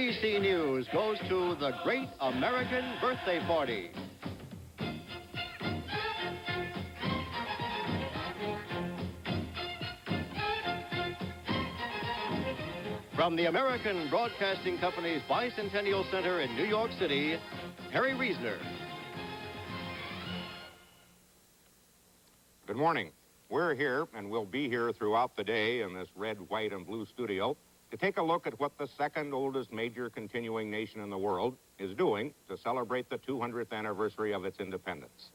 ABC News goes to the Great American Birthday Party. From the American Broadcasting Company's Bicentennial Center in New York City, Harry Reisner. Good morning. We're here, and we'll be here throughout the day in this red, white, and blue studio to take a look at what the second oldest major continuing nation in the world is doing to celebrate the 200th anniversary of its independence.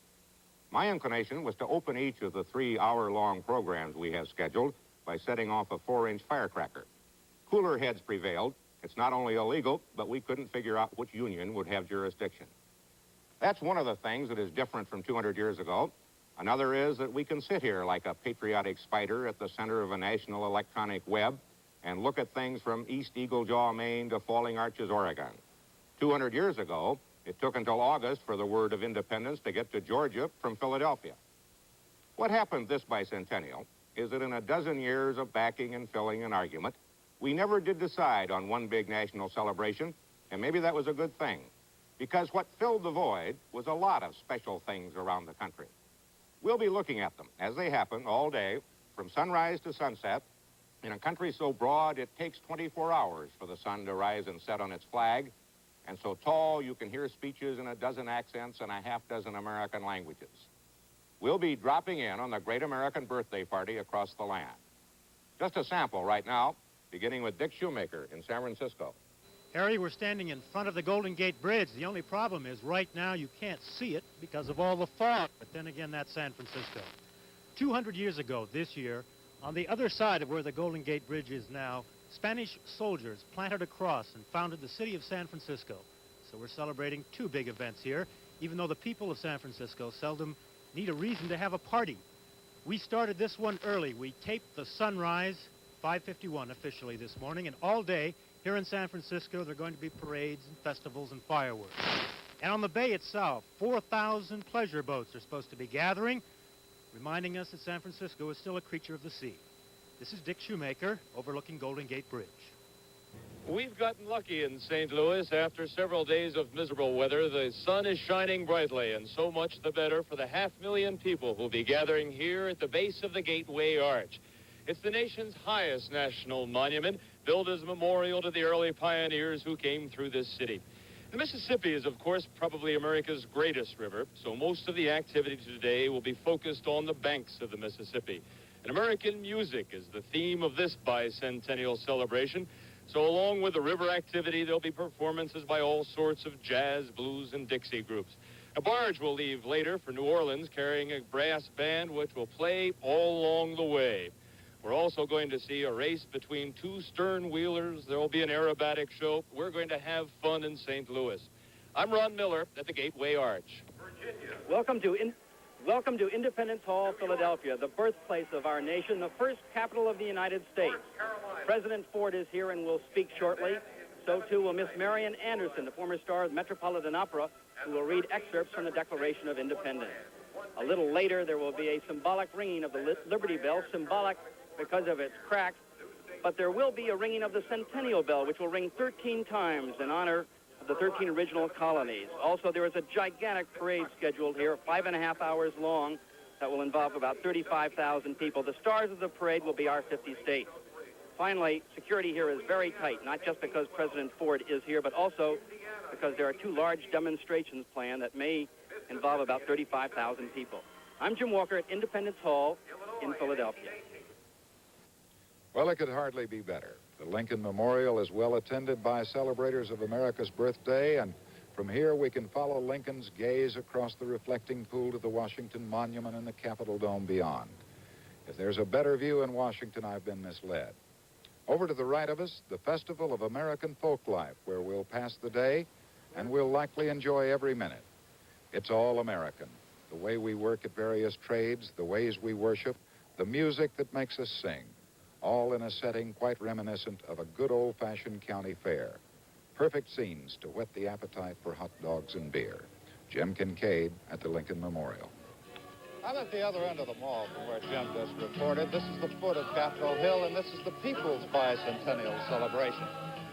My inclination was to open each of the 3-hour-long programs we have scheduled by setting off a 4-inch firecracker. Cooler heads prevailed. It's not only illegal, but we couldn't figure out which union would have jurisdiction. That's one of the things that is different from 200 years ago. Another is that we can sit here like a patriotic spider at the center of a national electronic web and look at things from East Eagle Jaw, Maine to Falling Arches, Oregon. 200 years ago, it took until August for the word of independence to get to Georgia from Philadelphia. What happened this bicentennial is that in a dozen years of backing and filling and argument, we never did decide on one big national celebration, and maybe that was a good thing, because what filled the void was a lot of special things around the country. We'll be looking at them as they happen all day, from sunrise to sunset, in a country so broad it takes 24 hours for the sun to rise and set on its flag, and so tall you can hear speeches in a dozen accents and a half-dozen American languages. We'll be dropping in on the Great American Birthday Party across the land. Just a sample right now, beginning with Dick Shoemaker in San Francisco. Harry, we're standing in front of the Golden Gate Bridge. The only problem is right now you can't see it because of all the fog. But then again, that's San Francisco. 200 years ago this year, on the other side of where the Golden Gate Bridge is now, Spanish soldiers planted a cross and founded the city of San Francisco. So we're celebrating two big events here, even though the people of San Francisco seldom need a reason to have a party. We started this one early. We taped the sunrise, 5:51 officially this morning, and all day here in San Francisco, there are going to be parades and festivals and fireworks. And on the bay itself, 4,000 pleasure boats are supposed to be gathering, reminding us that San Francisco is still a creature of the sea. This is Dick Shoemaker, overlooking Golden Gate Bridge. We've gotten lucky in St. Louis. After several days of miserable weather, the sun is shining brightly, and so much the better for the 500,000 people who'll be gathering here at the base of the Gateway Arch. It's the nation's highest national monument, built as a memorial to the early pioneers who came through this city. The Mississippi is, of course, probably America's greatest river, so most of the activity today will be focused on the banks of the Mississippi. And American music is the theme of this bicentennial celebration. So along with the river activity, there'll be performances by all sorts of jazz, blues, and Dixie groups. A barge will leave later for New Orleans carrying a brass band which will play all along the way. We're also going to see a race between two stern-wheelers. There will be an aerobatic show. We're going to have fun in St. Louis. I'm Ron Miller at the Gateway Arch. Welcome to Independence Hall, Philadelphia, the birthplace of our nation, the first capital of the United States. President Ford is here and will speak shortly. So, too, will Miss Marian Anderson, the former star of the Metropolitan Opera, who will read excerpts from the Declaration of Independence. A little later, there will be a symbolic ringing of the Liberty Bell, symbolic because of its crack, but there will be a ringing of the Centennial Bell, which will ring 13 times in honor of the 13 original colonies. Also, there is a gigantic parade scheduled here, 5.5 hours long, that will involve about 35,000 people. The stars of the parade will be our 50 states. Finally, security here is very tight, not just because President Ford is here, but also because there are two large demonstrations planned that may involve about 35,000 people. I'm Jim Walker at Independence Hall in Philadelphia. Well, it could hardly be better. The Lincoln Memorial is well attended by celebrators of America's birthday, and from here we can follow Lincoln's gaze across the reflecting pool to the Washington Monument and the Capitol Dome beyond. If there's a better view in Washington, I've been misled. Over to the right of us, the Festival of American Folklife, where we'll pass the day, and we'll likely enjoy every minute. It's all American. The way we work at various trades, the ways we worship, the music that makes us sing. All in a setting quite reminiscent of a good old-fashioned county fair. Perfect scenes to whet the appetite for hot dogs and beer. Jim Kincaid at the Lincoln Memorial. I'm at the other end of the mall from where Jim just reported. This is the foot of Capitol Hill, and this is the People's Bicentennial Celebration.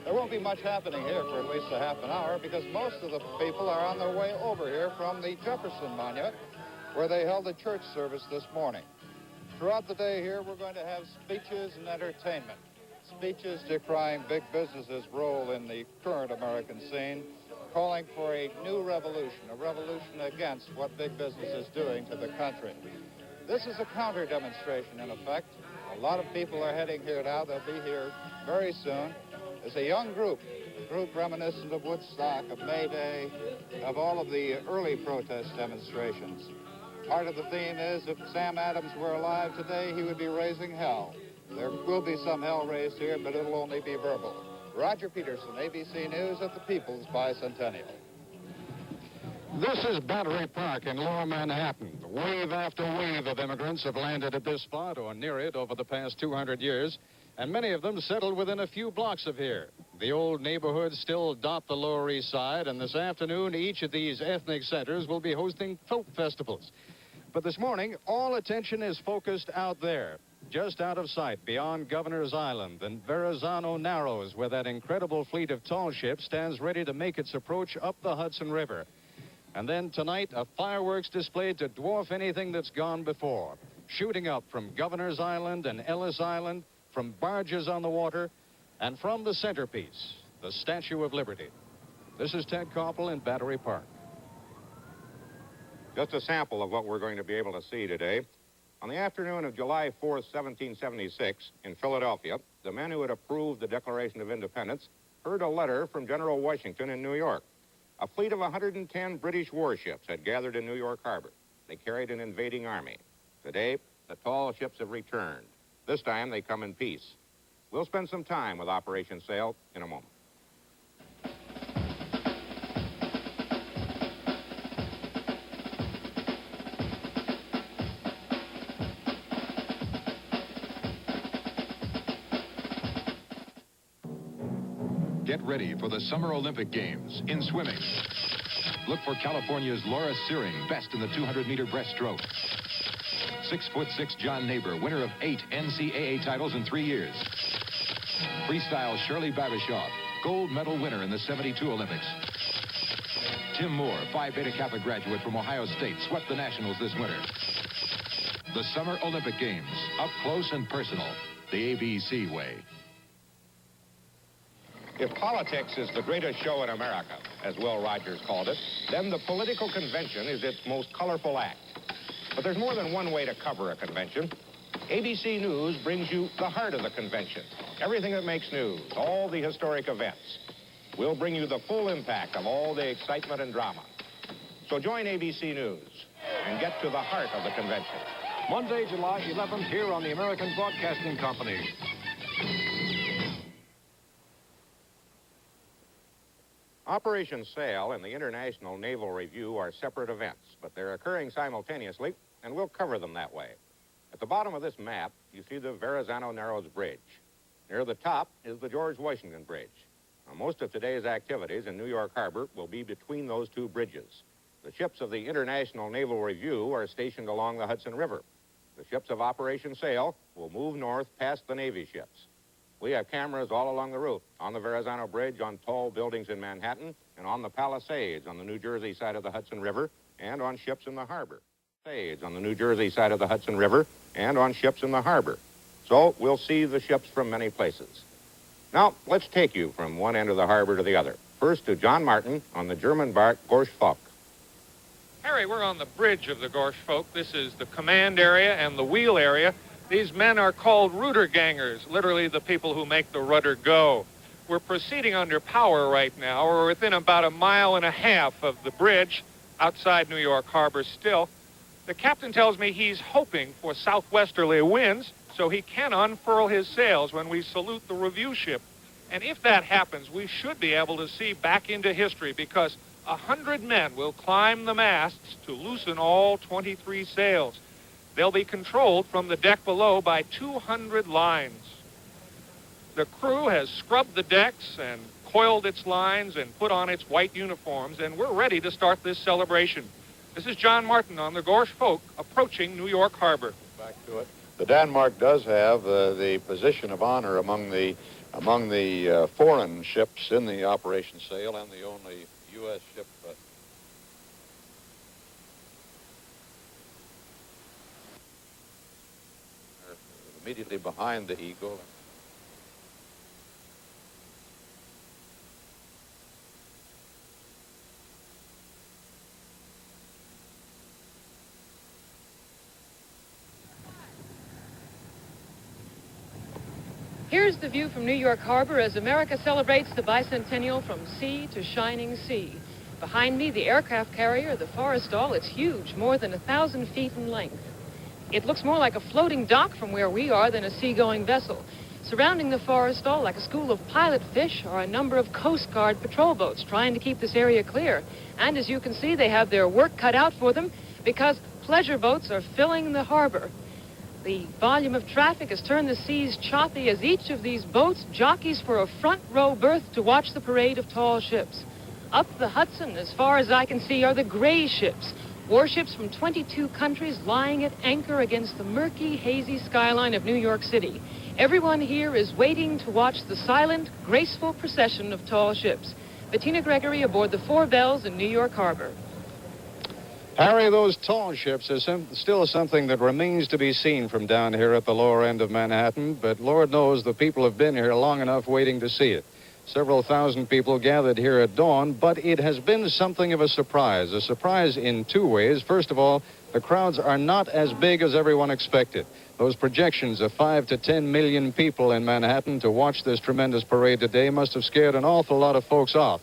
There won't be much happening here for at least a half an hour because most of the people are on their way over here from the Jefferson Monument, where they held a church service this morning. Throughout the day here, we're going to have speeches and entertainment. Speeches decrying big business's role in the current American scene, calling for a new revolution, a revolution against what big business is doing to the country. This is a counter-demonstration, in effect. A lot of people are heading here now. They'll be here very soon. There's a young group, a group reminiscent of Woodstock, of May Day, of all of the early protest demonstrations. Part of the theme is if Sam Adams were alive today, he would be raising hell. There will be some hell raised here, but it'll only be verbal. Roger Peterson, ABC News at the People's Bicentennial. This is Battery Park in Lower Manhattan. Wave after wave of immigrants have landed at this spot or near it over the past 200 years, and many of them settled within a few blocks of here. The old neighborhoods still dot the Lower East Side, and this afternoon, each of these ethnic centers will be hosting folk festivals. But this morning, all attention is focused out there, just out of sight, beyond Governor's Island and Verrazano Narrows, where that incredible fleet of tall ships stands ready to make its approach up the Hudson River. And then tonight, a fireworks display to dwarf anything that's gone before, shooting up from Governor's Island and Ellis Island, from barges on the water, and from the centerpiece, the Statue of Liberty. This is Ted Koppel in Battery Park. Just a sample of what we're going to be able to see today. On the afternoon of July 4th, 1776, in Philadelphia, the men who had approved the Declaration of Independence heard a letter from General Washington in New York. A fleet of 110 British warships had gathered in New York Harbor. They carried an invading army. Today, the tall ships have returned. This time, they come in peace. We'll spend some time with Operation Sail in a moment. Get ready for the Summer Olympic Games in swimming. Look for California's Laura Searing, best in the 200-meter breaststroke. 6'6" John Neighbor, winner of 8 NCAA titles in 3 years. Freestyle Shirley Babashoff, gold medal winner in the 72 Olympics. Tim Moore, Phi Beta Kappa graduate from Ohio State, swept the nationals this winter. The Summer Olympic Games, up close and personal, the ABC way. If politics is the greatest show in America, as Will Rogers called it, then the political convention is its most colorful act. But there's more than one way to cover a convention. ABC News brings you the heart of the convention, everything that makes news, all the historic events. We'll bring you the full impact of all the excitement and drama. So join ABC News and get to the heart of the convention. Monday, July 11th, here on the American Broadcasting Company. Operation Sail and the International Naval Review are separate events, but they're occurring simultaneously, and we'll cover them that way. At the bottom of this map, you see the Verrazano Narrows Bridge. Near the top is the George Washington Bridge. Now, most of today's activities in New York Harbor will be between those two bridges. The ships of the International Naval Review are stationed along the Hudson River. The ships of Operation Sail will move north past the Navy ships. We have cameras all along the route, on the Verrazano Bridge, on tall buildings in Manhattan, and on the Palisades on the New Jersey side of the Hudson River, and on ships in the harbor. On the New Jersey side of the Hudson River, and on ships in the harbor. So we'll see the ships from many places. Now, let's take you from one end of the harbor to the other. First to John Martin on the German bark Gorschfock. Harry, we're on the bridge of the Gorschfock. This is the command area and the wheel area. These men are called rudder gangers, literally the people who make the rudder go. We're proceeding under power right now. We're within about 1.5 miles of the bridge, outside New York Harbor still. The captain tells me he's hoping for southwesterly winds so he can unfurl his sails when we salute the review ship. And if that happens, we should be able to see back into history because 100 men will climb the masts to loosen all 23 sails. They'll be controlled from the deck below by 200 lines. The crew has scrubbed the decks and coiled its lines and put on its white uniforms, and we're ready to start this celebration. This is John Martin on the Gorschfock approaching New York Harbor. Back to it. The Denmark does have the position of honor among the Among the foreign ships in the operation sail and the only U.S. ship immediately behind the Eagle. Here's the view from New York Harbor as America celebrates the bicentennial from sea to shining sea. Behind me, the aircraft carrier, the Forrestal. It's huge, more than 1,000 feet in length. It looks more like a floating dock from where we are than a seagoing vessel. Surrounding the Forrestal, like a school of pilot fish, are a number of Coast Guard patrol boats trying to keep this area clear. And as you can see, they have their work cut out for them because pleasure boats are filling the harbor. The volume of traffic has turned the seas choppy as each of these boats jockeys for a front row berth to watch the parade of tall ships. Up the Hudson, as far as I can see, are the gray ships. Warships from 22 countries lying at anchor against the murky, hazy skyline of New York City. Everyone here is waiting to watch the silent, graceful procession of tall ships. Bettina Gregory aboard the Four Bells in New York Harbor. Harry, those tall ships are still something that remains to be seen from down here at the lower end of Manhattan, but Lord knows the people have been here long enough waiting to see it. Several thousand people gathered here at dawn, but it has been something of a surprise in two ways. First of all, the crowds are not as big as everyone expected. Those projections of 5 to 10 million people in Manhattan to watch this tremendous parade today must have scared an awful lot of folks off.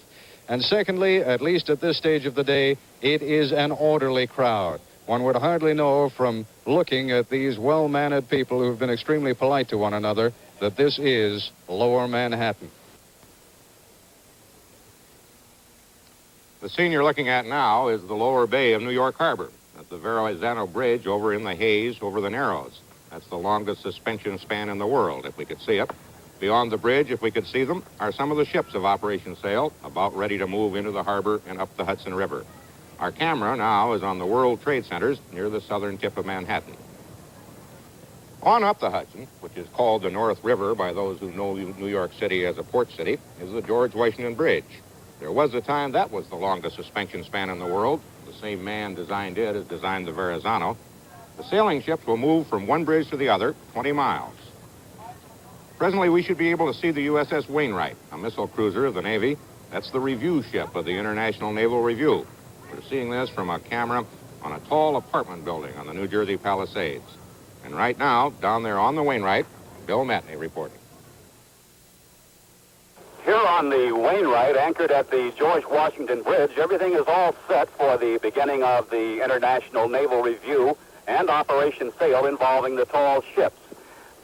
And secondly, at least at this stage of the day, it is an orderly crowd. One would hardly know from looking at these well-mannered people who've been extremely polite to one another that this is Lower Manhattan. The scene you're looking at now is the lower bay of New York Harbor, at the Verrazano Bridge over in the haze over the Narrows. That's the longest suspension span in the world, if we could see it. Beyond the bridge, if we could see them, are some of the ships of Operation Sail, about ready to move into the harbor and up the Hudson River. Our camera now is on the World Trade Centers near the southern tip of Manhattan. On up the Hudson, which is called the North River by those who know New York City as a port city, is the George Washington Bridge. There was a time that was the longest suspension span in the world. The same man designed it as designed the Verrazano. The sailing ships will move from one bridge to the other, 20 miles. Presently, we should be able to see the USS Wainwright, a missile cruiser of the Navy. That's the review ship of the International Naval Review. We're seeing this from a camera on a tall apartment building on the New Jersey Palisades. And right now, down there on the Wainwright, Bill Matney reporting. Here on the Wainwright, anchored at the George Washington Bridge, everything is all set for the beginning of the International Naval Review and Operation Sail involving the tall ships.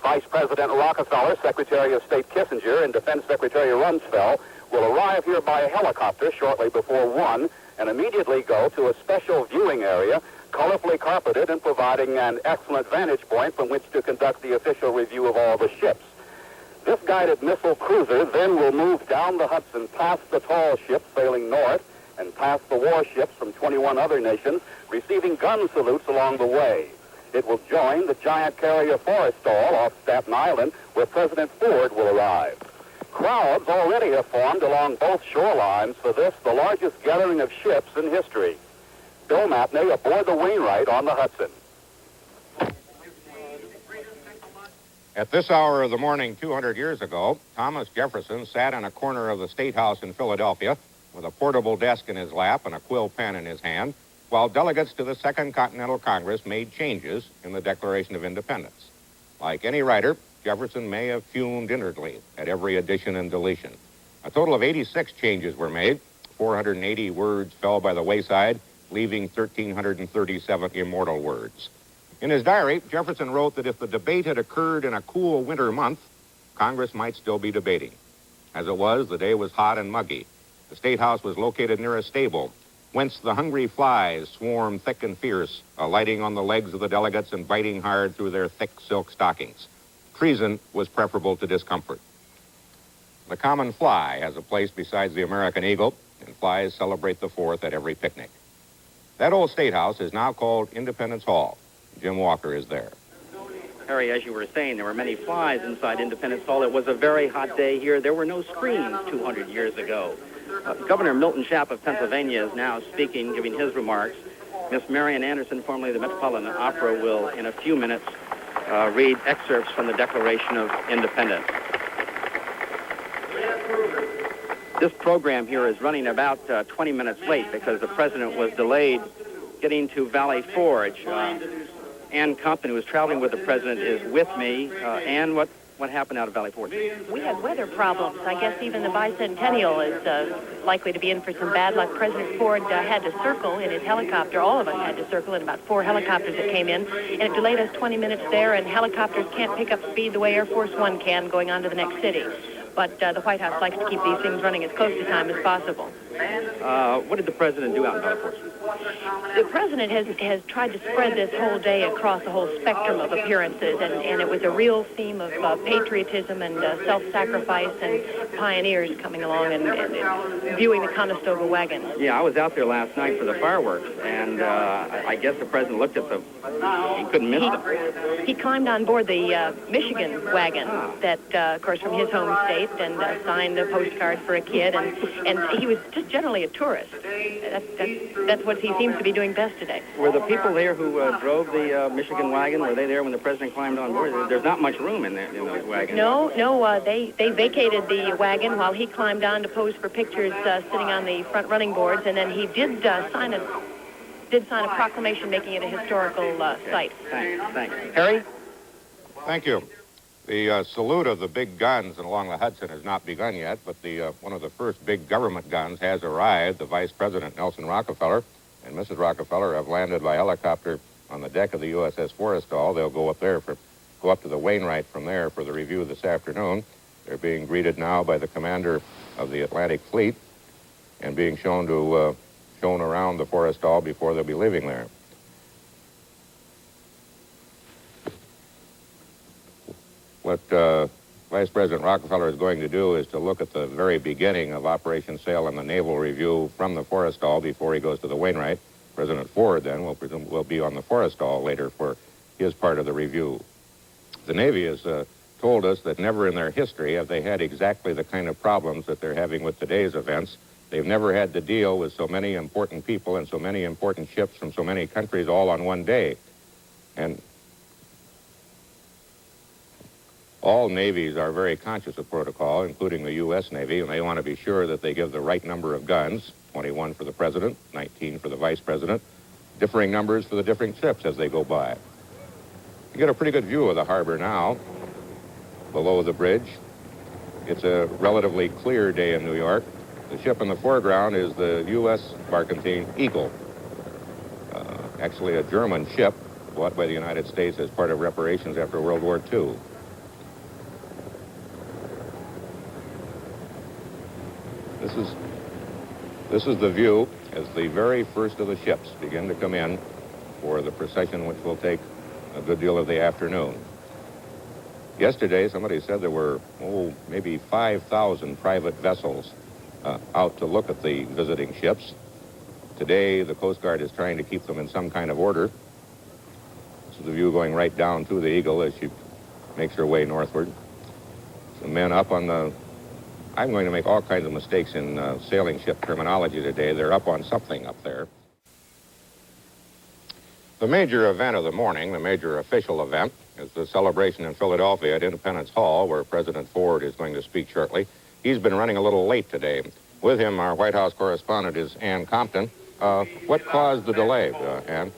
Vice President Rockefeller, Secretary of State Kissinger, and Defense Secretary Rumsfeld will arrive here by helicopter shortly before 1 and immediately go to a special viewing area, colorfully carpeted and providing an excellent vantage point from which to conduct the official review of all the ships. This guided missile cruiser then will move down the Hudson past the tall ships sailing north and past the warships from 21 other nations, receiving gun salutes along the way. It will join the giant carrier Forrestal off Staten Island, where President Ford will arrive. Crowds already have formed along both shorelines for this, the largest gathering of ships in history. Bill Matney aboard the Wainwright on the Hudson. At this hour of the morning 200 years ago, Thomas Jefferson sat in a corner of the State House in Philadelphia with a portable desk in his lap and a quill pen in his hand, while delegates to the Second Continental Congress made changes in the Declaration of Independence. Like any writer, Jefferson may have fumed inwardly at every addition and deletion. A total of 86 changes were made. 480 words fell by the wayside, leaving 1,337 immortal words. In his diary, Jefferson wrote that if the debate had occurred in a cool winter month, Congress might still be debating. As it was, the day was hot and muggy. The State House was located near a stable, whence the hungry flies swarmed thick and fierce, alighting on the legs of the delegates and biting hard through their thick silk stockings. Treason was preferable to discomfort. The common fly has a place besides the American eagle, and flies celebrate the 4th at every picnic. That old State House is now called Independence Hall. Jim Walker is there. Harry, as you were saying, there were many flies inside Independence Hall. It was a very hot day here. There were no screens 200 years ago. Governor Milton Schaap of Pennsylvania is now speaking, giving his remarks. Miss Marian Anderson, formerly the Metropolitan Opera, will, in a few minutes, read excerpts from the Declaration of Independence. This program here is running about 20 minutes late because the president was delayed getting to Valley Forge. Ann Compton, who is traveling with the president, is with me. Ann, what happened out of Valley Forge? We had weather problems. I guess even the Bicentennial is likely to be in for some bad luck. President Ford had to circle in his helicopter. All of us had to circle in about 4 helicopters that came in. And it delayed us 20 minutes there, and helicopters can't pick up speed the way Air Force One can going on to the next city. But the White House likes to keep these things running as close to time as possible. What did the president do out in Valley Forge? The president has tried to spread this whole day across a whole spectrum of appearances, and it was a real theme of patriotism and self-sacrifice and pioneers coming along and viewing the Conestoga wagon. Yeah, I was out there last night for the fireworks, and I guess the president looked at them. He couldn't miss them. He climbed on board the Michigan wagon that, of course, from his home state, and signed a postcard for a kid, and he was just generally a tourist. That's what he seems to be doing best today. Were the people there who drove the Michigan wagon, were they there when the president climbed on board? There's not much room in the wagon. No, they vacated the wagon while he climbed on to pose for pictures sitting on the front running boards, and then he did sign a proclamation making it a historical site. Thanks. Harry? Thank you. The salute of the big guns along the Hudson has not begun yet, but one of the first big government guns has arrived. The Vice President, Nelson Rockefeller, and Mrs. Rockefeller have landed by helicopter on the deck of the USS Forrestal. They'll go up to the Wainwright from there for the review this afternoon. They're being greeted now by the commander of the Atlantic Fleet and being shown around the Forrestal before they'll be leaving there. What Vice President Rockefeller is going to do is to look at the very beginning of Operation Sail and the Naval Review from the Forrestal before he goes to the Wainwright. President Ford then will be on the Forrestal later for his part of the review. The Navy has told us that never in their history have they had exactly the kind of problems that they're having with today's events. They've never had to deal with so many important people and so many important ships from so many countries all on one day. And all navies are very conscious of protocol, including the U.S. Navy, and they want to be sure that they give the right number of guns, 21 for the president, 19 for the vice president, differing numbers for the different ships as they go by. You get a pretty good view of the harbor now, below the bridge. It's a relatively clear day in New York. The ship in the foreground is the U.S. barkentine Eagle, actually a German ship bought by the United States as part of reparations after World War II. This is the view as the very first of the ships begin to come in for the procession, which will take a good deal of the afternoon. Yesterday, somebody said there were, maybe 5,000 private vessels out to look at the visiting ships. Today, the Coast Guard is trying to keep them in some kind of order. This is the view going right down to the Eagle as she makes her way northward. Some men up on the... I'm going to make all kinds of mistakes in sailing ship terminology today. They're up on something up there. The major event of the morning, the major official event, is the celebration in Philadelphia at Independence Hall, where President Ford is going to speak shortly. He's been running a little late today. With him, our White House correspondent is Ann Compton. What caused the delay, Ann?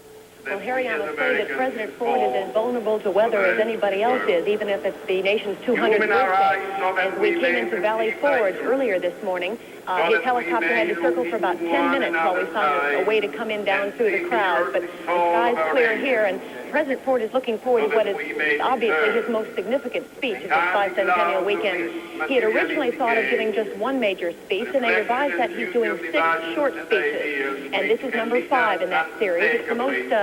Well, Harry, I'm afraid that President Ford is as vulnerable to weather as anybody else is, even if it's the nation's 200th birthday. As we came into Valley Forge earlier this morning, his helicopter had to circle for about 10 minutes while we found a way to come in down through the crowd. But the sky's clear here, and President Ford is looking forward to what is obviously his most significant speech at this bicentennial weekend. He had originally thought of giving just one major speech, and they revised that he's doing 6 short speeches. And this is number 5 in that series. It's the most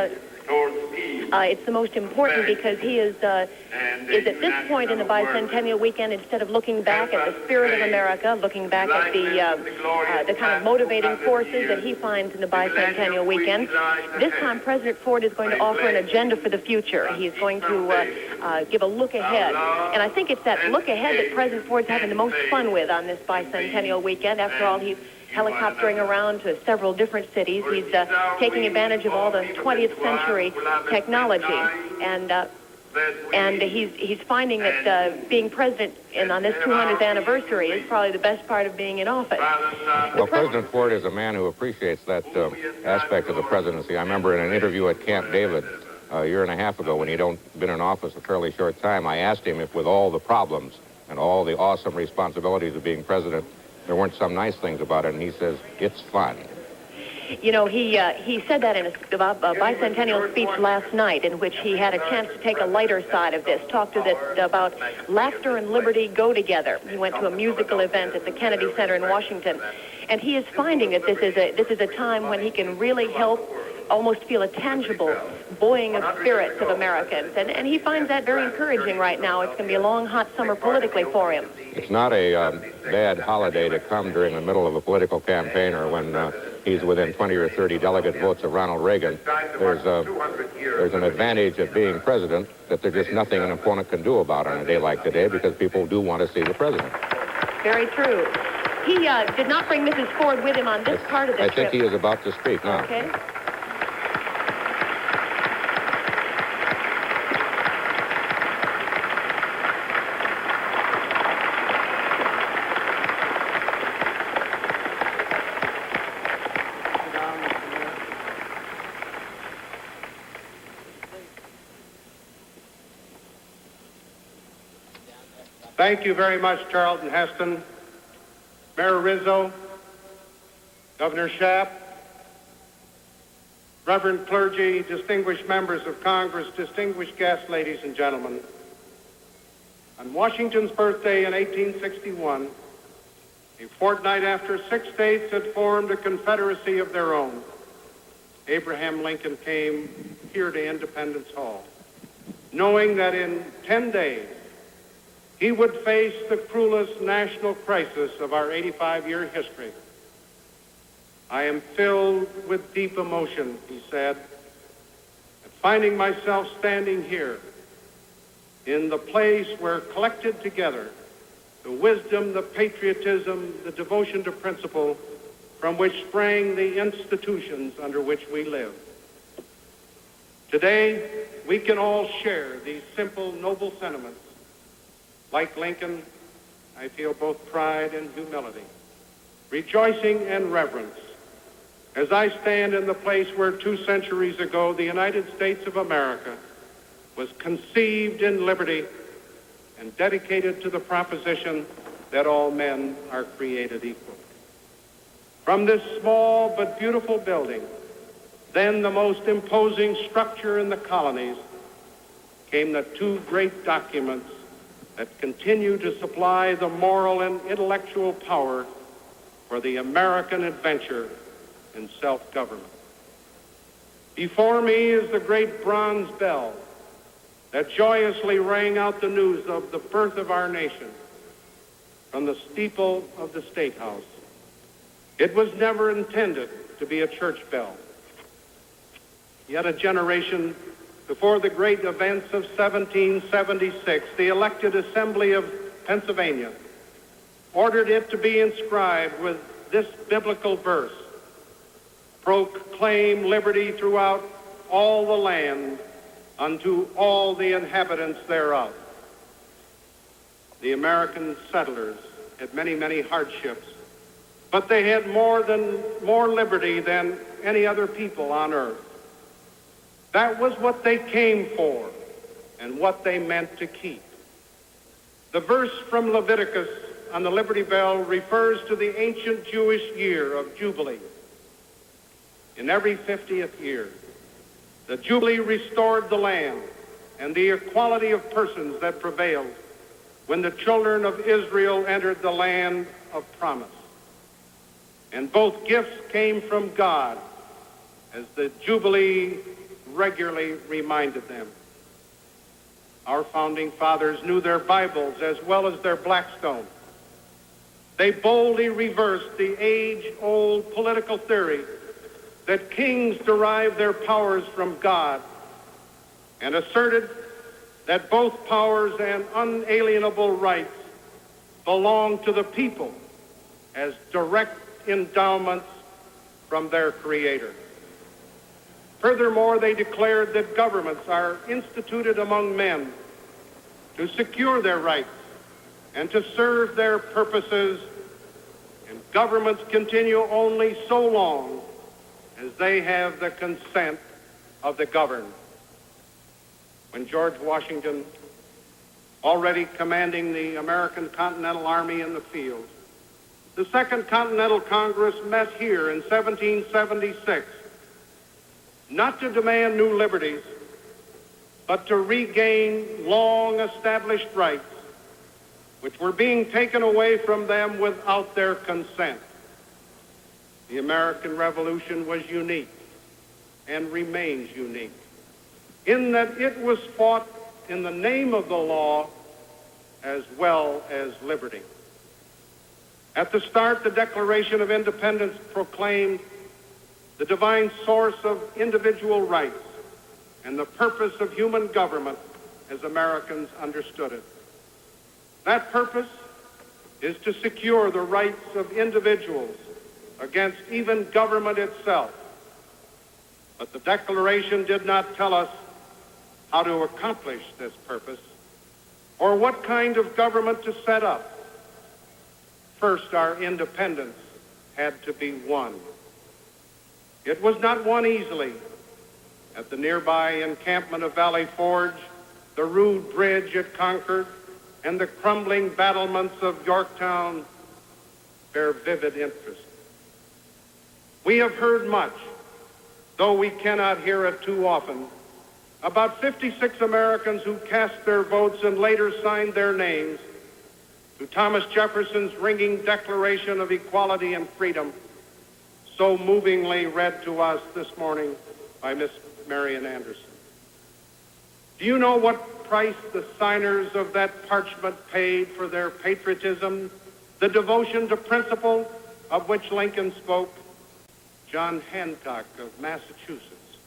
It's the most important because he is at this point in the bicentennial weekend, instead of looking back at the spirit of America, looking back at the kind of motivating forces that he finds in the bicentennial weekend, this time President Ford is going to offer an agenda for the future. He's going to give a look ahead. And I think it's that look ahead that President Ford's having the most fun with on this bicentennial weekend. After all, he's helicoptering around to several different cities. He's taking advantage of all the 20th century technology. And he's finding that being president on this 200th anniversary is probably the best part of being in office. Well, President Ford is a man who appreciates that aspect of the presidency. I remember in an interview at Camp David a year and a half ago, when he'd been in office a fairly short time, I asked him if with all the problems and all the awesome responsibilities of being president, there weren't some nice things about it, and he says, it's fun. You know, he said that in a bicentennial speech last night, in which he had a chance to take a lighter side of this, talk about laughter and liberty go together. He went to a musical event at the Kennedy Center in Washington, and he is finding that this is a time when he can really help almost feel a tangible buoying of spirits of Americans, and he finds that very encouraging right now. It's going to be a long, hot summer politically for him. It's not a bad holiday to come during the middle of a political campaign or when he's within 20 or 30 delegate votes of Ronald Reagan. There's an advantage of being president that there's just nothing an opponent can do about on a day like today, because people do want to see the president. Very true. He did not bring Mrs. Ford with him on this part of the trip. I think he is about to speak now. Okay. Thank you very much, Charlton Heston, Mayor Rizzo, Governor Schaap, Reverend clergy, distinguished members of Congress, distinguished guests, ladies and gentlemen. On Washington's birthday in 1861, a fortnight after 6 states had formed a confederacy of their own, Abraham Lincoln came here to Independence Hall, knowing that in 10 days, he would face the cruelest national crisis of our 85-year history. I am filled with deep emotion, he said, at finding myself standing here in the place where collected together the wisdom, the patriotism, the devotion to principle from which sprang the institutions under which we live. Today, we can all share these simple, noble sentiments. Like Lincoln, I feel both pride and humility, rejoicing and reverence, as I stand in the place where 2 centuries ago the United States of America was conceived in liberty and dedicated to the proposition that all men are created equal. From this small but beautiful building, then the most imposing structure in the colonies, came the 2 great documents that continue to supply the moral and intellectual power for the American adventure in self-government. Before me is the great bronze bell that joyously rang out the news of the birth of our nation from the steeple of the State House. It was never intended to be a church bell. Yet a generation before the great events of 1776, the elected Assembly of Pennsylvania ordered it to be inscribed with this biblical verse: "Proclaim liberty throughout all the land unto all the inhabitants thereof." The American settlers had many, many hardships, but they had more liberty than any other people on earth. That was what they came for and what they meant to keep. The verse from Leviticus on the Liberty Bell refers to the ancient Jewish year of Jubilee. In every 50th year, the Jubilee restored the land and the equality of persons that prevailed when the children of Israel entered the land of promise. And both gifts came from God, as the Jubilee regularly reminded them. Our founding fathers knew their Bibles as well as their Blackstone. They boldly reversed the age-old political theory that kings derive their powers from God and asserted that both powers and unalienable rights belong to the people as direct endowments from their Creator. Furthermore, they declared that governments are instituted among men to secure their rights and to serve their purposes, and governments continue only so long as they have the consent of the governed. When George Washington, already commanding the American Continental Army in the field, the Second Continental Congress met here in 1776, not to demand new liberties, but to regain long-established rights which were being taken away from them without their consent. The American Revolution was unique and remains unique in that it was fought in the name of the law as well as liberty. At the start, the Declaration of Independence proclaimed the divine source of individual rights and the purpose of human government as Americans understood it. That purpose is to secure the rights of individuals against even government itself. But the Declaration did not tell us how to accomplish this purpose or what kind of government to set up. First, our independence had to be won. It was not won easily. At the nearby encampment of Valley Forge, the rude bridge at Concord, and the crumbling battlements of Yorktown bear vivid interest. We have heard much, though we cannot hear it too often, about 56 Americans who cast their votes and later signed their names to Thomas Jefferson's ringing Declaration of Equality and Freedom, so movingly read to us this morning by Miss Marian Anderson. Do you know what price the signers of that parchment paid for their patriotism, the devotion to principle of which Lincoln spoke? John Hancock of Massachusetts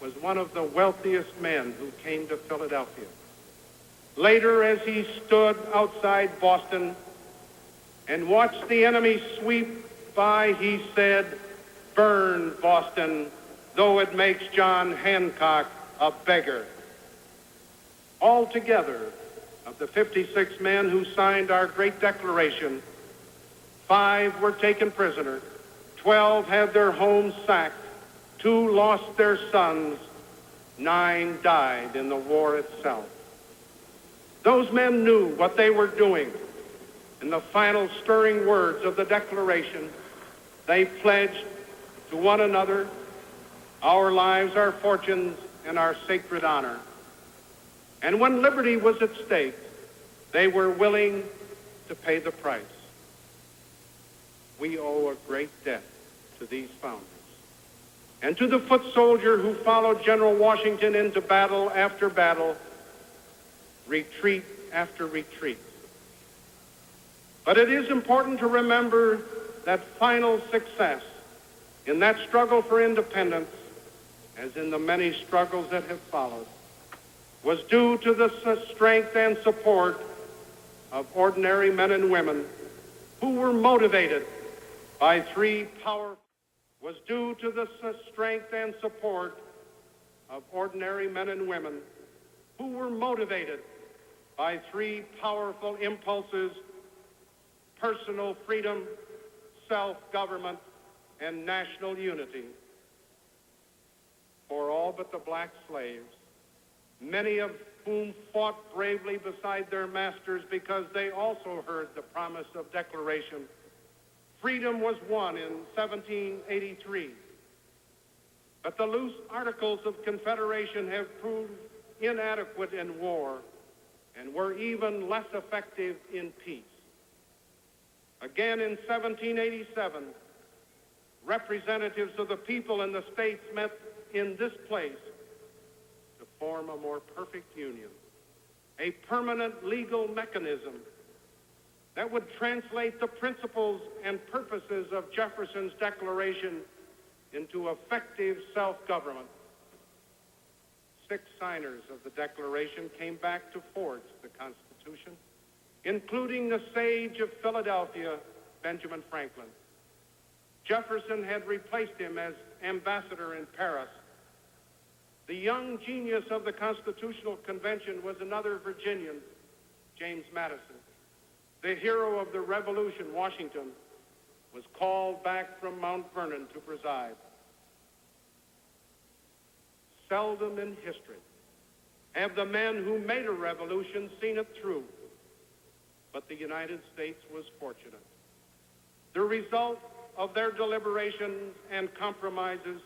was one of the wealthiest men who came to Philadelphia. Later, as he stood outside Boston and watched the enemy sweep by, he said, "Burn Boston, though it makes John Hancock a beggar." Altogether, of the 56 men who signed our great declaration, 5 were taken prisoner, 12 had their homes sacked, 2 lost their sons, 9 died in the war itself. Those men knew what they were doing. In the final stirring words of the Declaration, they pledged to one another our lives, our fortunes, and our sacred honor. And when liberty was at stake, they were willing to pay the price. We owe a great debt to these founders and to the foot soldier who followed General Washington into battle after battle, retreat after retreat. But it is important to remember that final success in that struggle for independence, as in the many struggles that have followed, was due to the strength and support of ordinary men and women who were motivated by three powerful impulses: personal freedom, self-government, and national unity. For all but the black slaves, many of whom fought bravely beside their masters because they also heard the promise of declaration, freedom was won in 1783. But the loose Articles of Confederation have proved inadequate in war and were even less effective in peace. Again in 1787, representatives of the people in the states met in this place form a more perfect union, a permanent legal mechanism that would translate the principles and purposes of Jefferson's Declaration into effective self-government. 6 signers of the Declaration came back to forge the Constitution, including the sage of Philadelphia, Benjamin Franklin. Jefferson had replaced him as ambassador in Paris. The young genius of the Constitutional Convention was another Virginian, James Madison. The hero of the Revolution, Washington, was called back from Mount Vernon to preside. Seldom in history have the men who made a revolution seen it through, but the United States was fortunate. The result of their deliberations and compromises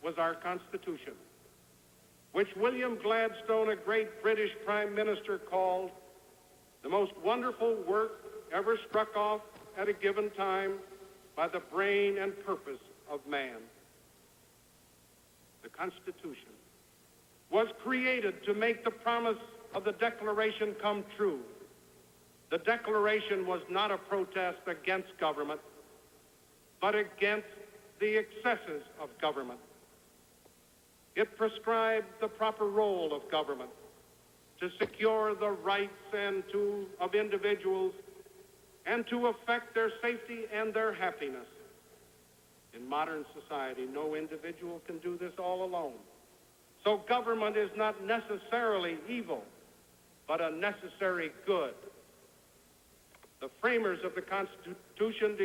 was our Constitution, which William Gladstone, a great British Prime Minister, called the most wonderful work ever struck off at a given time by the brain and purpose of man. The Constitution was created to make the promise of the Declaration come true. The Declaration was not a protest against government, but against the excesses of government. It prescribed the proper role of government to secure the rights of individuals and to affect their safety and their happiness. In modern society, no individual can do this all alone. So government is not necessarily evil, but a necessary good. The framers of the Constitution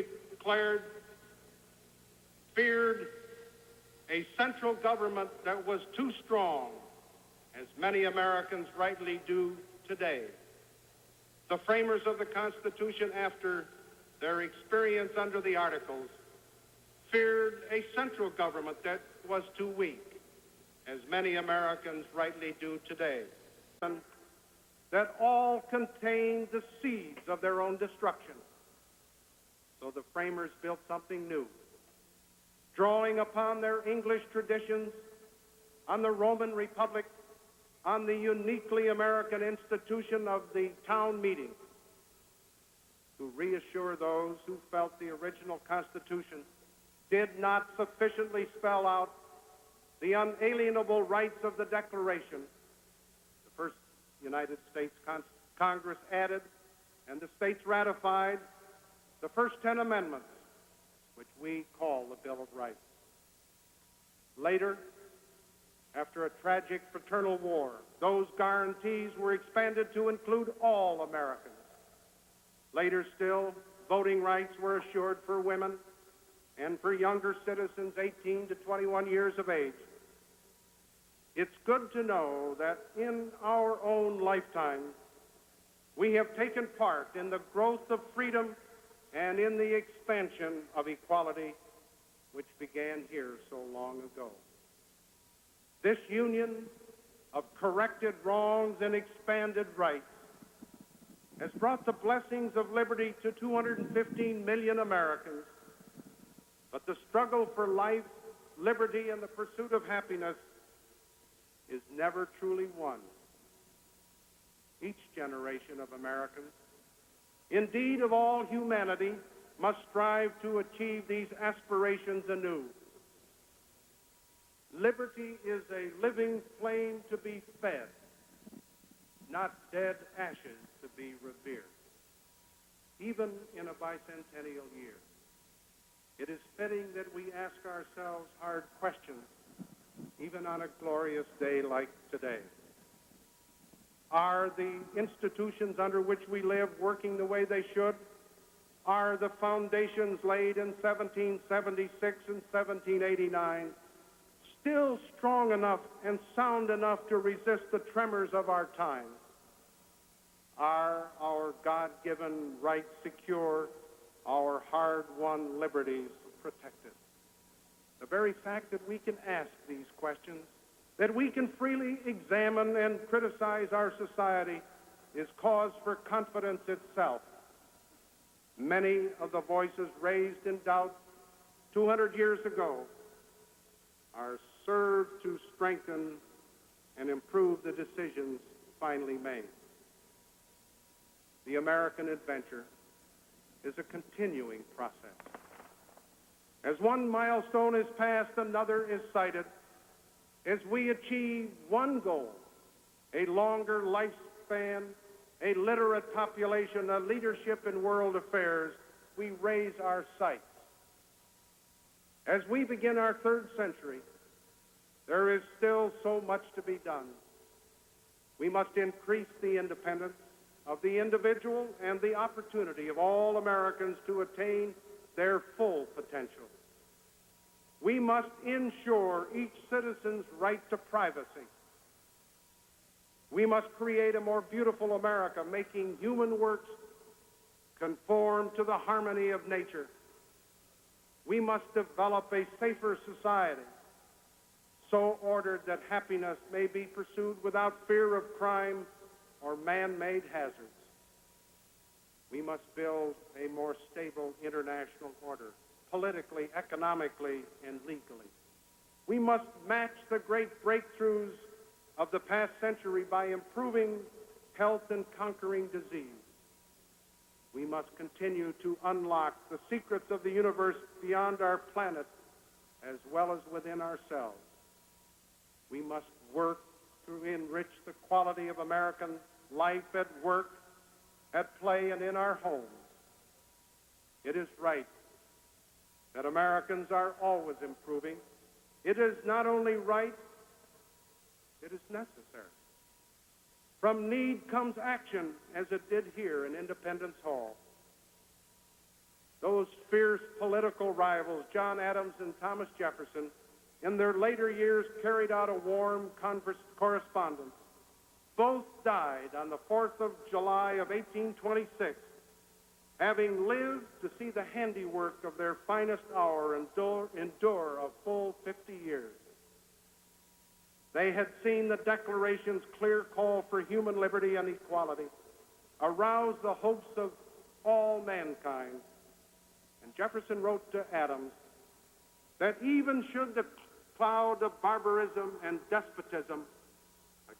feared a central government that was too strong, as many Americans rightly do today. The framers of the Constitution, after their experience under the Articles, feared a central government that was too weak, as many Americans rightly do today, that all contained the seeds of their own destruction. So the framers built something new, drawing upon their English traditions, on the Roman Republic, on the uniquely American institution of the town meeting, to reassure those who felt the original Constitution did not sufficiently spell out the unalienable rights of the Declaration. The first United States Congress added, and the states ratified, the first 10 amendments, which we call the Bill of Rights. Later, after a tragic fraternal war, those guarantees were expanded to include all Americans. Later still, voting rights were assured for women and for younger citizens 18 to 21 years of age. It's good to know that in our own lifetime, we have taken part in the growth of freedom and in the expansion of equality, which began here so long ago. This union of corrected wrongs and expanded rights has brought the blessings of liberty to 215 million Americans, but the struggle for life, liberty, and the pursuit of happiness is never truly won. Each generation of Americans, indeed of all humanity, must strive to achieve these aspirations anew. Liberty is a living flame to be fed, not dead ashes to be revered. Even in a bicentennial year, it is fitting that we ask ourselves hard questions, even on a glorious day like today. Are the institutions under which we live working the way they should? Are the foundations laid in 1776 and 1789 still strong enough and sound enough to resist the tremors of our time? Are our God-given rights secure, our hard-won liberties protected? The very fact that we can ask these questions, that we can freely examine and criticize our society, is cause for confidence itself. Many of the voices raised in doubt 200 years ago are served to strengthen and improve the decisions finally made. The American adventure is a continuing process. As one milestone is passed, another is sighted. As we achieve one goal, a longer lifespan, a literate population, a leadership in world affairs, we raise our sights. As we begin our third century, there is still so much to be done. We must increase the independence of the individual and the opportunity of all Americans to attain their full potential. We must ensure each citizen's right to privacy. We must create a more beautiful America, making human works conform to the harmony of nature. We must develop a safer society, so ordered that happiness may be pursued without fear of crime or man-made hazards. We must build a more stable international order, politically, economically, and legally. We must match the great breakthroughs of the past century by improving health and conquering disease. We must continue to unlock the secrets of the universe beyond our planet as well as within ourselves. We must work to enrich the quality of American life at work, at play, and in our homes. It is right that Americans are always improving. It is not only right, it is necessary. From need comes action, as it did here in Independence Hall. Those fierce political rivals, John Adams and Thomas Jefferson, in their later years carried out a warm correspondence. Both died on the 4th of July of 1826, having lived to see the handiwork of their finest hour endure a full 50 years. They had seen the Declaration's clear call for human liberty and equality, arouse the hopes of all mankind. And Jefferson wrote to Adams that even should the cloud of barbarism and despotism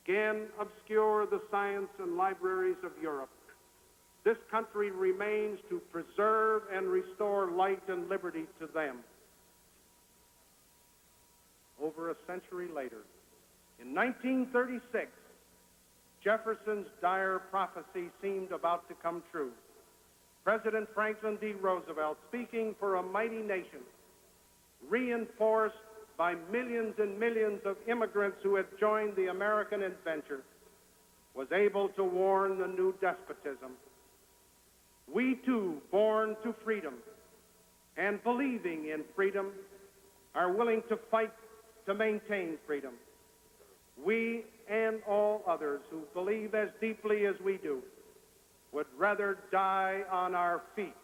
again obscure the science and libraries of Europe, this country remains to preserve and restore light and liberty to them. Over a century later, in 1936, Jefferson's dire prophecy seemed about to come true. President Franklin D. Roosevelt, speaking for a mighty nation, reinforced by millions and millions of immigrants who had joined the American adventure, was able to warn the new despotism. We too, born to freedom and believing in freedom, are willing to fight to maintain freedom. We and all others who believe as deeply as we do would rather die on our feet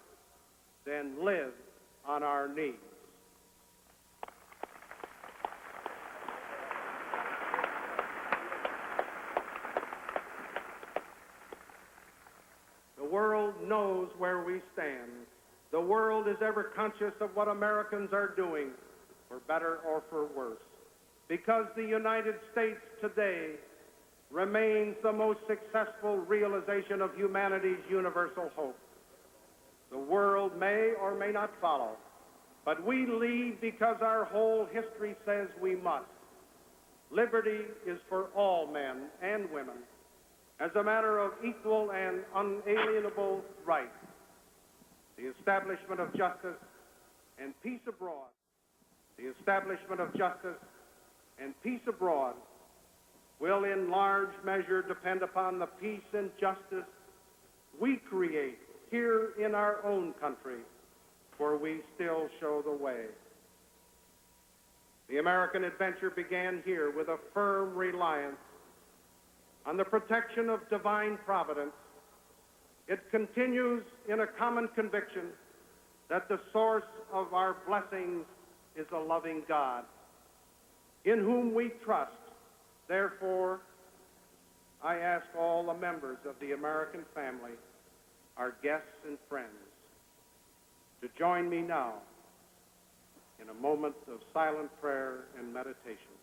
than live on our knees. The world knows where we stand. The world is ever conscious of what Americans are doing, for better or for worse, because the United States today remains the most successful realization of humanity's universal hope. The world may or may not follow, but we lead because our whole history says we must. Liberty is for all men and women as a matter of equal and unalienable right. The establishment of justice and peace abroad. The establishment of justice and peace abroad will in large measure depend upon the peace and justice we create here in our own country, for we still show the way. The American adventure began here with a firm reliance on the protection of divine providence. It continues in a common conviction that the source of our blessings is a loving God, in whom we trust. Therefore, I ask all the members of the American family, our guests and friends, to join me now in a moment of silent prayer and meditation.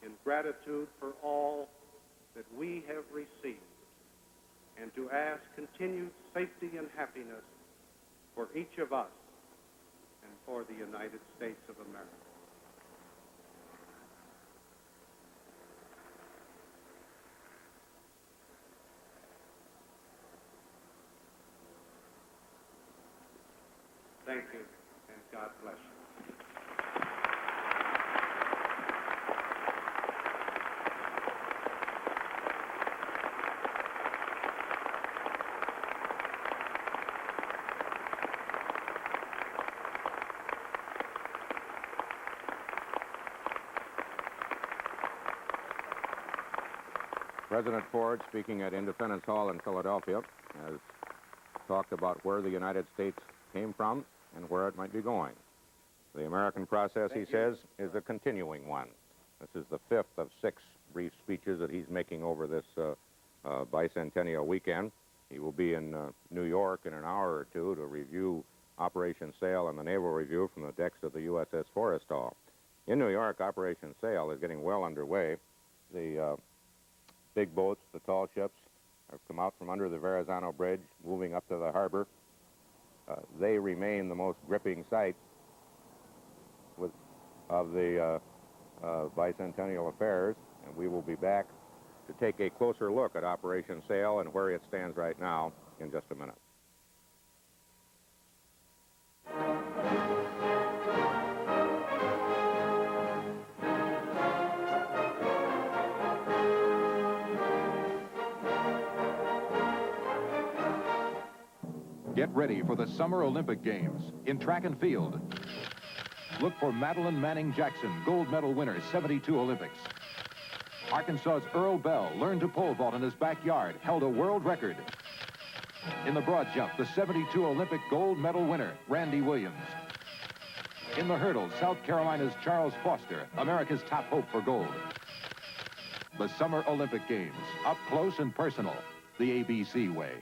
in gratitude for all that we have received, and to ask continued safety and happiness for each of us and for the United States of America. Thank you, and God bless you. President Ford, speaking at Independence Hall in Philadelphia, has talked about where the United States came from and where it might be going. The American process, he says, is a continuing one. This is the fifth of 6 brief speeches that he's making over this bicentennial weekend. He will be in New York in an hour or two to review Operation Sail and the Naval Review from the decks of the USS Forrestal. In New York, Operation Sail is getting well underway. The big boats, the tall ships, have come out from under the Verrazano Bridge, moving up to the harbor. They remain the most gripping sight of the bicentennial affairs, and we will be back to take a closer look at Operation Sail and where it stands right now in just a minute. Get ready for the Summer Olympic Games in track and field. Look for Madeline Manning Jackson, gold medal winner, 72 Olympics. Arkansas's Earl Bell learned to pole vault in his backyard, held a world record. In the broad jump, the 72 Olympic gold medal winner, Randy Williams. In the hurdles, South Carolina's Charles Foster, America's top hope for gold. The Summer Olympic Games, up close and personal, the ABC way.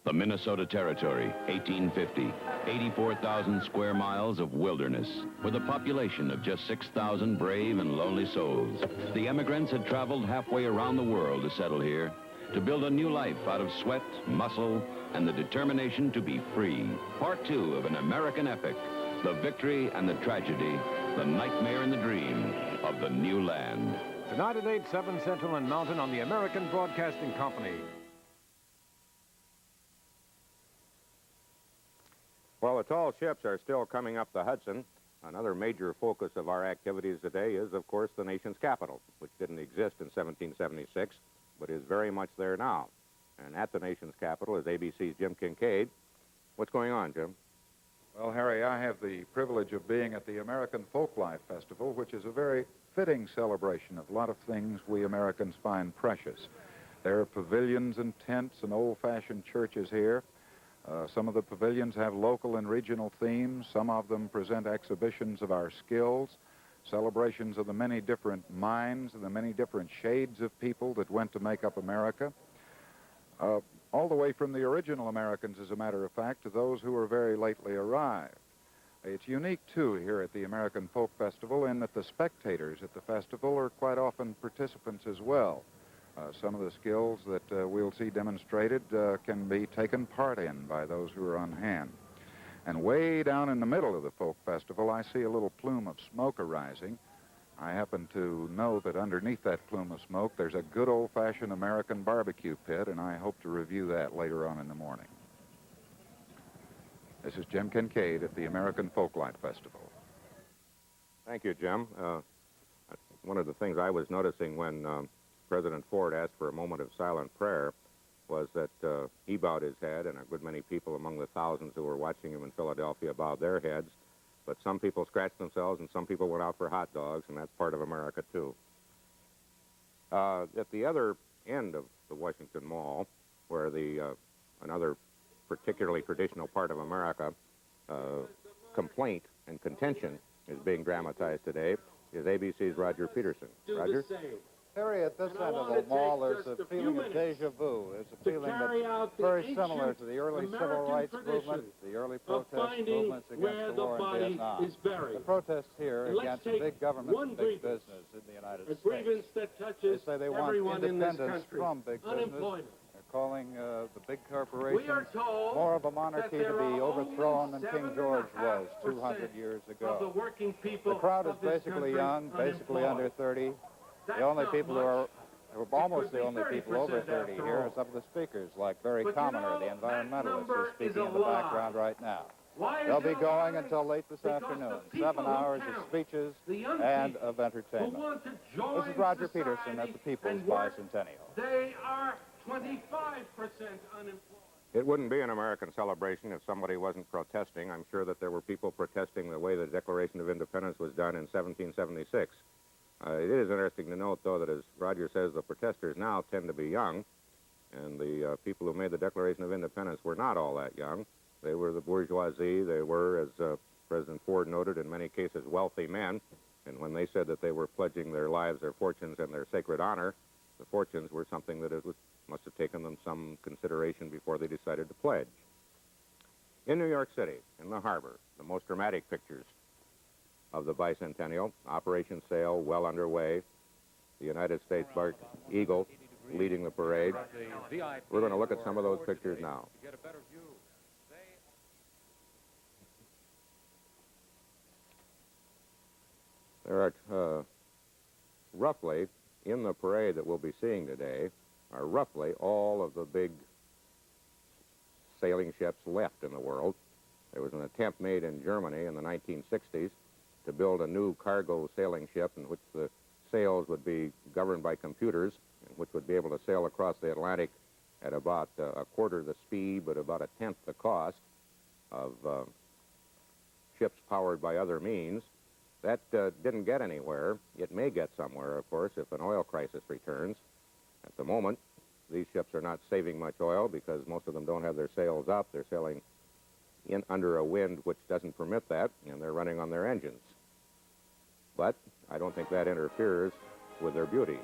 The Minnesota Territory, 1850. 84,000 square miles of wilderness, with a population of just 6,000 brave and lonely souls. The emigrants had traveled halfway around the world to settle here, to build a new life out of sweat, muscle, and the determination to be free. Part 2 of an American epic, the victory and the tragedy, the nightmare and the dream of the new land. Tonight at 8, 7 Central and Mountain on the American Broadcasting Company. While the tall ships are still coming up the Hudson, another major focus of our activities today is, of course, the nation's capital, which didn't exist in 1776, but is very much there now. And at the nation's capital is ABC's Jim Kincaid. What's going on, Jim? Well, Harry, I have the privilege of being at the American Folklife Festival, which is a very fitting celebration of a lot of things we Americans find precious. There are pavilions and tents and old-fashioned churches here. Some of the pavilions have local and regional themes. Some of them present exhibitions of our skills, celebrations of the many different minds and the many different shades of people that went to make up America. All the way from the original Americans, as a matter of fact, to those who were very lately arrived. It's unique, too, here at the American Folk Festival in that the spectators at the festival are quite often participants as well. Some of the skills that we'll see demonstrated can be taken part in by those who are on hand. And way down in the middle of the Folk Festival, I see a little plume of smoke arising. I happen to know that underneath that plume of smoke, there's a good old-fashioned American barbecue pit, and I hope to review that later on in the morning. This is Jim Kincaid at the American Folklife Festival. Thank you, Jim. One of the things I was noticing when President Ford asked for a moment of silent prayer was that he bowed his head, and a good many people among the thousands who were watching him in Philadelphia bowed their heads. But some people scratched themselves, and some people went out for hot dogs, and that's part of America, too. At the other end of the Washington Mall, where another particularly traditional part of America, complaint and contention is being dramatized today, is ABC's Roger Peterson. Roger? Harry, at this end of the mall, there's a feeling of deja vu. There's a feeling that's very similar to the early civil rights movement, the early protest movements against the war in Vietnam. The protests here against big government and big business in the United States. They say they want independence from big business. They're calling the big corporations more of a monarchy to be overthrown than King George was 200 years ago. The crowd is basically young, basically under 30. The only people who are almost the only people over 30 here are some of the speakers, like Barry Commoner, the environmentalist, who's speaking in the background right now. They'll be going until late this afternoon. 7 hours of speeches and of entertainment. This is Roger Peterson at the People's Bicentennial. They are 25% unemployed. It wouldn't be an American celebration if somebody wasn't protesting. I'm sure that there were people protesting the way the Declaration of Independence was done in 1776. It is interesting to note, though, that as Roger says, the protesters now tend to be young, and the people who made the Declaration of Independence were not all that young. They were the bourgeoisie. They were, as President Ford noted, in many cases wealthy men, and when they said that they were pledging their lives, their fortunes, and their sacred honor, the fortunes were something that must have taken them some consideration before they decided to pledge. In New York City, in the harbor, the most dramatic pictures of the Bicentennial, Operation Sail well underway, the United States bark Eagle leading the parade. We're going to look at some of those pictures now. There are roughly, in the parade that we'll be seeing today, are roughly all of the big sailing ships left in the world. There was an attempt made in Germany in the 1960s to build a new cargo sailing ship in which the sails would be governed by computers, and which would be able to sail across the Atlantic at about a quarter the speed, but about a tenth the cost of ships powered by other means. That didn't get anywhere. It may get somewhere, of course, if an oil crisis returns. At the moment, these ships are not saving much oil because most of them don't have their sails up. They're sailing under a wind which doesn't permit that, and they're running on their engines. But I don't think that interferes with their beauty.